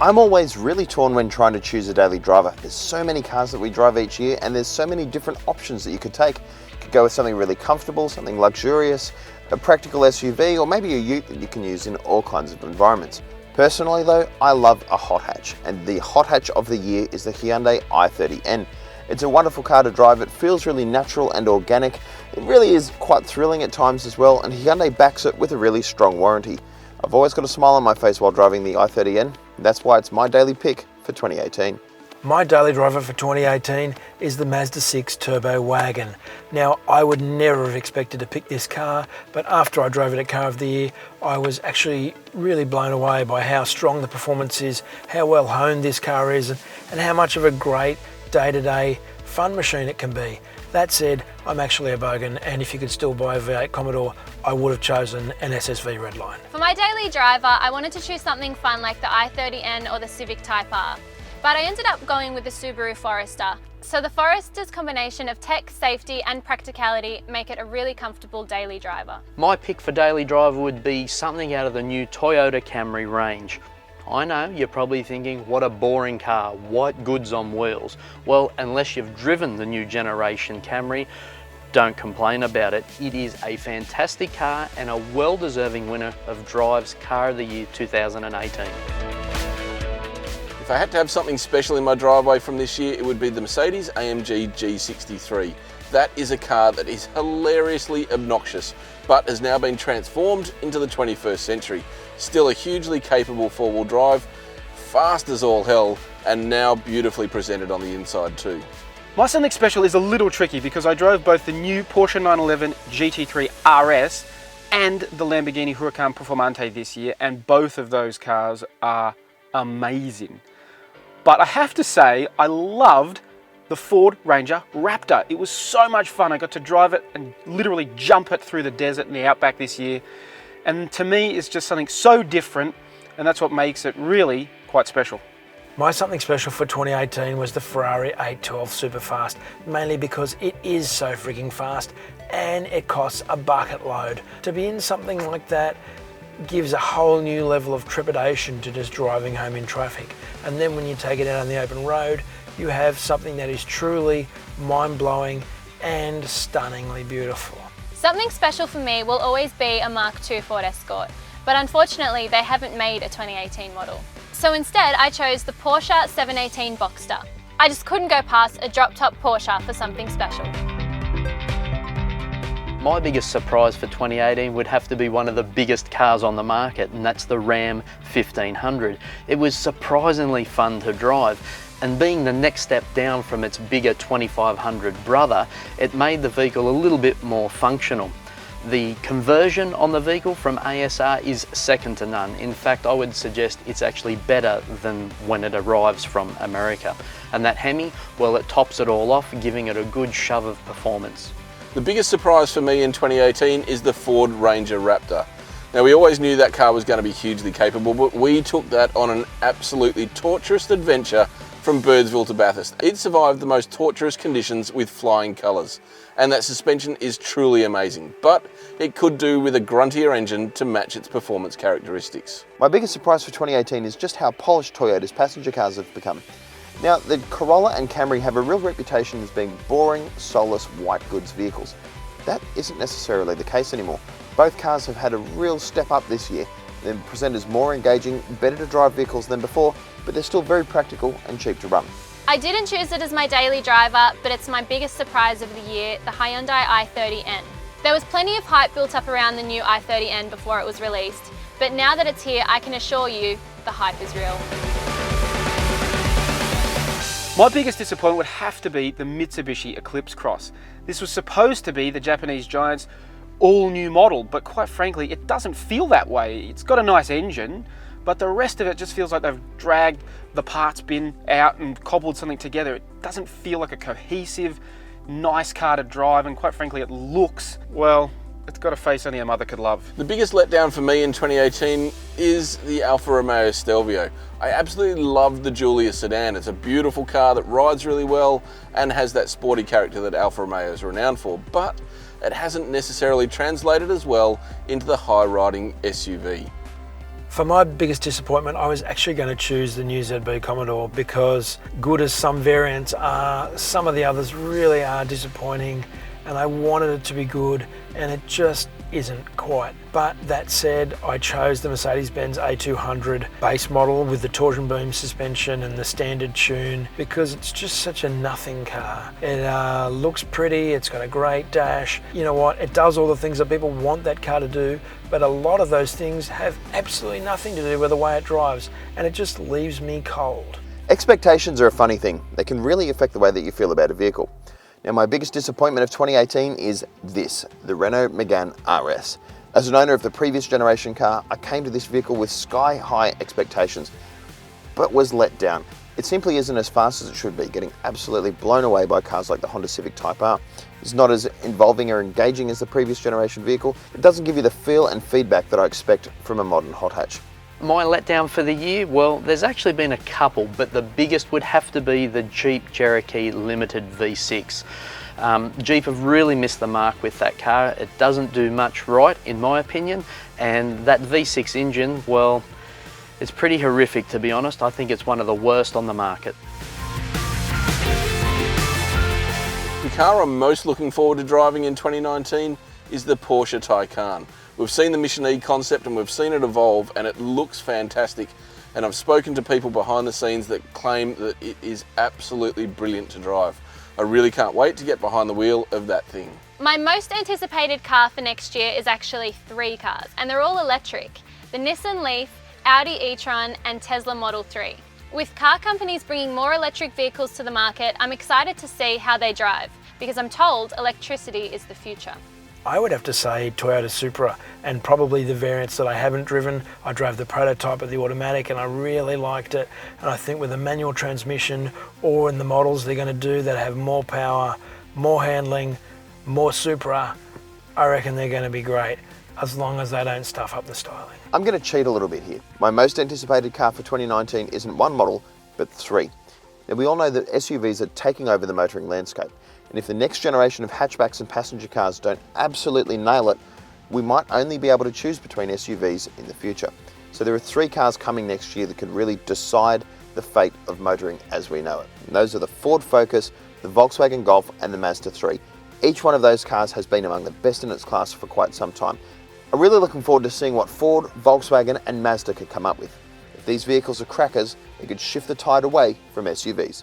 I'm always really torn when trying to choose a daily driver. There's so many cars that we drive each year and there's so many different options that you could take. You could go with something really comfortable, something luxurious, a practical SUV, or maybe a ute that you can use in all kinds of environments. Personally though, I love a hot hatch, and the hot hatch of the year is the Hyundai i30N. It's a wonderful car to drive. It feels really natural and organic. It really is quite thrilling at times as well, and Hyundai backs it with a really strong warranty. I've always got a smile on my face while driving the i30N. That's why it's my daily pick for 2018. My daily driver for 2018 is the Mazda 6 Turbo Wagon. Now, I would never have expected to pick this car, but after I drove it at Car of the Year, I was actually really blown away by how strong the performance is, how well honed this car is, and how much of a great day-to-day fun machine it can be. That said, I'm actually a bogan, and if you could still buy a V8 Commodore, I would have chosen an SSV Redline. For my daily driver, I wanted to choose something fun like the i30N or the Civic Type R, but I ended up going with the Subaru Forester. So the Forester's combination of tech, safety and practicality make it a really comfortable daily driver. My pick for daily driver would be something out of the new Toyota Camry range. I know, you're probably thinking, what a boring car, white goods on wheels. Well, unless you've driven the new generation Camry, don't complain about it. It is a fantastic car and a well-deserving winner of Drive's Car of the Year 2018. If I had to have something special in my driveway from this year, it would be the Mercedes-AMG G63. That is a car that is hilariously obnoxious, but has now been transformed into the 21st century. Still a hugely capable four-wheel drive, fast as all hell, and now beautifully presented on the inside too. My something special is a little tricky because I drove both the new Porsche 911 GT3 RS and the Lamborghini Huracan Performante this year, and both of those cars are amazing. But I have to say, I loved the Ford Ranger Raptor. It was so much fun. I got to drive it and literally jump it through the desert and the outback this year. And to me, it's just something so different, and that's what makes it really quite special. My something special for 2018 was the Ferrari 812 Superfast, mainly because it is so freaking fast and it costs a bucket load. To be in something like that gives a whole new level of trepidation to just driving home in traffic. And then when you take it out on the open road, you have something that is truly mind-blowing and stunningly beautiful. Something special for me will always be a Mark II Ford Escort, but unfortunately they haven't made a 2018 model. So instead I chose the Porsche 718 Boxster. I just couldn't go past a drop-top Porsche for something special. My biggest surprise for 2018 would have to be one of the biggest cars on the market, and that's the Ram 1500. It was surprisingly fun to drive, and being the next step down from its bigger 2500 brother, it made the vehicle a little bit more functional. The conversion on the vehicle from ASR is second to none. In fact, I would suggest it's actually better than when it arrives from America. And that Hemi, well, it tops it all off, giving it a good shove of performance. The biggest surprise for me in 2018 is the Ford Ranger Raptor. Now, we always knew that car was going to be hugely capable, but we took that on an absolutely torturous adventure from Birdsville to Bathurst. It survived the most torturous conditions with flying colours, and that suspension is truly amazing, but it could do with a gruntier engine to match its performance characteristics. My biggest surprise for 2018 is just how polished Toyota's passenger cars have become. Now, the Corolla and Camry have a real reputation as being boring, soulless, white goods vehicles. That isn't necessarily the case anymore. Both cars have had a real step up this year. They're presented as more engaging, better to drive vehicles than before, but they're still very practical and cheap to run. I didn't choose it as my daily driver, but it's my biggest surprise of the year, the Hyundai i30N. There was plenty of hype built up around the new i30N before it was released, but now that it's here, I can assure you the hype is real. My biggest disappointment would have to be the Mitsubishi Eclipse Cross. This was supposed to be the Japanese giant's all-new model, but quite frankly, it doesn't feel that way. It's got a nice engine, but the rest of it just feels like they've dragged the parts bin out and cobbled something together. It doesn't feel like a cohesive, nice car to drive, and quite frankly, it looks, well, it's got a face only a mother could love. The biggest letdown for me in 2018 is the Alfa Romeo Stelvio. I absolutely love the Giulia sedan. It's a beautiful car that rides really well and has that sporty character that Alfa Romeo is renowned for, but it hasn't necessarily translated as well into the high-riding SUV. For my biggest disappointment, I was actually going to choose the new ZB Commodore because good as some variants are, some of the others really are disappointing, and I wanted it to be good and it just isn't quite. But that said, I chose the Mercedes-Benz A200 base model with the torsion beam suspension and the standard tune because it's just such a nothing car. It looks pretty, it's got a great dash. You know what, it does all the things that people want that car to do, but a lot of those things have absolutely nothing to do with the way it drives, and it just leaves me cold. Expectations are a funny thing. They can really affect the way that you feel about a vehicle. Now, my biggest disappointment of 2018 is this, the Renault Megane RS. As an owner of the previous generation car, I came to this vehicle with sky-high expectations, but was let down. It simply isn't as fast as it should be, getting absolutely blown away by cars like the Honda Civic Type R. It's not as involving or engaging as the previous generation vehicle. It doesn't give you the feel and feedback that I expect from a modern hot hatch. My letdown for the year, well, there's actually been a couple, but the biggest would have to be the Jeep Cherokee Limited V6. Jeep have really missed the mark with that car. It doesn't do much right, in my opinion, and that V6 engine, well, it's pretty horrific, to be honest. I think it's one of the worst on the market. The car I'm most looking forward to driving in 2019 is the Porsche Taycan. We've seen the Mission E concept and we've seen it evolve, and it looks fantastic. And I've spoken to people behind the scenes that claim that it is absolutely brilliant to drive. I really can't wait to get behind the wheel of that thing. My most anticipated car for next year is actually 3 cars, and they're all electric. The Nissan Leaf, Audi e-tron and Tesla Model 3. With car companies bringing more electric vehicles to the market, I'm excited to see how they drive, because I'm told electricity is the future. I would have to say Toyota Supra, and probably the variants that I haven't driven. I drove the prototype of the automatic and I really liked it, and I think with a manual transmission or in the models they're going to do that have more power, more handling, more Supra, I reckon they're going to be great, as long as they don't stuff up the styling. I'm going to cheat a little bit here. My most anticipated car for 2019 isn't one model, but 3. Now, we all know that SUVs are taking over the motoring landscape, and if the next generation of hatchbacks and passenger cars don't absolutely nail it, we might only be able to choose between SUVs in the future. So there are 3 cars coming next year that could really decide the fate of motoring as we know it. And those are the Ford Focus, the Volkswagen Golf and the Mazda 3. Each one of those cars has been among the best in its class for quite some time. I'm really looking forward to seeing what Ford, Volkswagen and Mazda could come up with. If these vehicles are crackers, they could shift the tide away from SUVs.